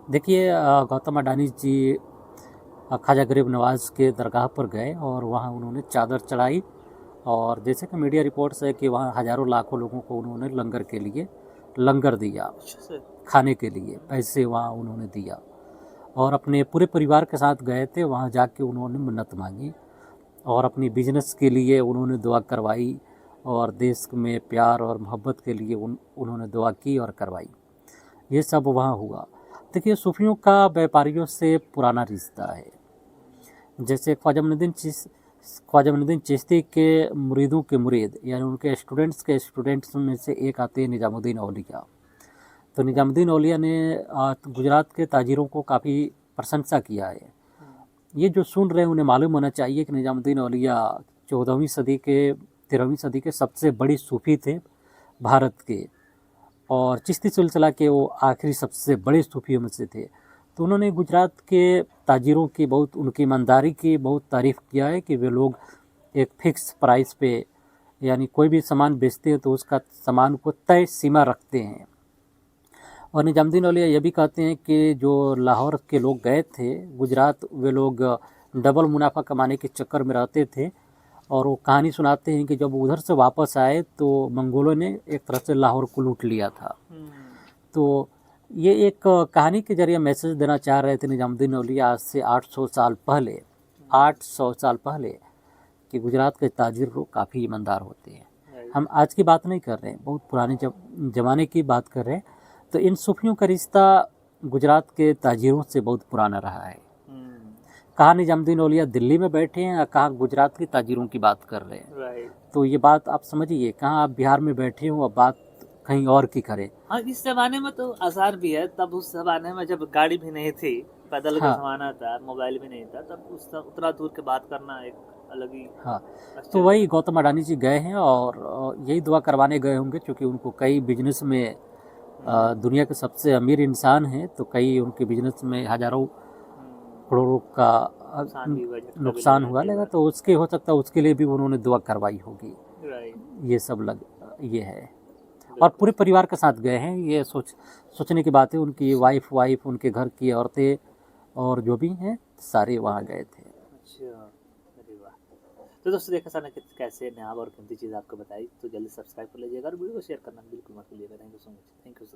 देखिए गौतम अडानी जी ख्वाजा गरीब नवाज़ के दरगाह पर गए और वहाँ उन्होंने चादर चढ़ाई। और जैसे कि मीडिया रिपोर्ट्स है कि वहाँ हज़ारों लाखों लोगों को उन्होंने लंगर के लिए लंगर दिया, खाने के लिए पैसे वहाँ उन्होंने दिया। और अपने पूरे परिवार के साथ गए थे, वहाँ जाके उन्होंने मन्नत मांगी और अपनी बिजनेस के लिए उन्होंने दुआ करवाई और देश में प्यार और मोहब्बत के लिए उन्होंने दुआ की और करवाई। ये सब वहाँ हुआ। देखिए सूफियों का व्यापारियों से पुराना रिश्ता है। जैसे ख्वाजा मुइनुद्दीन चिश्ती के मुरीदों के मुरीद यानी उनके स्टूडेंट्स के स्टूडेंट्स में से एक आते हैं निज़ामुद्दीन औलिया। तो निज़ामुद्दीन औलिया ने गुजरात के ताजिरों को काफ़ी प्रशंसा किया है। ये जो सुन रहे हैं उन्हें मालूम होना चाहिए कि निज़ामुद्दीन औलिया 14वीं सदी के 13वीं सदी के सबसे बड़ी सूफ़ी थे भारत के, और चिश्ती सिलसिला के वो आखिरी सबसे बड़े सूफियों में से थे। तो उन्होंने गुजरात के ताजिरों की बहुत, उनकी ईमानदारी की बहुत तारीफ़ किया है कि वे लोग एक फ़िक्स प्राइस पे यानी कोई भी सामान बेचते हैं तो उसका सामान को तय सीमा रखते हैं। और निज़ामुद्दीन औलिया ये भी कहते हैं कि जो लाहौर के लोग गए थे गुजरात, वे लोग डबल मुनाफा कमाने के चक्कर में रहते थे। और वो कहानी सुनाते हैं कि जब उधर से वापस आए तो मंगोलों ने एक तरह से लाहौर को लूट लिया था। तो ये एक कहानी के जरिए मैसेज देना चाह रहे थे निज़ामुद्दीन औलिया आज से 800 साल पहले कि गुजरात के ताजिर लोग काफ़ी ईमानदार होते हैं। हम आज की बात नहीं कर रहे हैं, बहुत पुराने ज़माने की बात कर रहे हैं। तो इन सूफियों का रिश्ता गुजरात के ताजिरों से बहुत पुराना रहा है। कहाँ निज़ामुद्दीन औलिया दिल्ली में बैठे हैं या कहाँ गुजरात के ताजिरों की बात कर रहे हैं। तो ये बात आप समझिए, कहाँ आप बिहार में बैठे हो और बात कहीं और की करें। हाँ, इस ज़माने में तो आसान भी है। तब उस ज़माने में जब गाड़ी भी नहीं थी, पैदल का ज़माना था, मोबाइल भी नहीं था, तब उतना दूर के बात करना एक अलग ही। हाँ, तो वही गौतम अडानी जी गए हैं और यही दुआ करवाने गए होंगे, क्योंकि उनको कई बिजनेस में दुनिया के सबसे अमीर इंसान हैं, तो कई उनके बिजनेस में हज़ारों करोड़ों का नुकसान हुआ लगा, तो उसके हो सकता है उसके लिए भी उन्होंने दुआ करवाई होगी। ये सब ये है। और पूरे परिवार के साथ गए हैं। ये सोचने की बात है, उनकी वाइफ उनके घर की औरतें और जो भी हैं सारे वहाँ गए थे। अच्छा, अरे वाह। तो दोस्तों देखा सर ने कैसे नया और कीमती चीज़ आपको बताई। तो जल्दी सब्सक्राइब कर लीजिएगा और वीडियो को शेयर करना बिल्कुल मत भूलिएगा। Thank you so much. Thank you sir.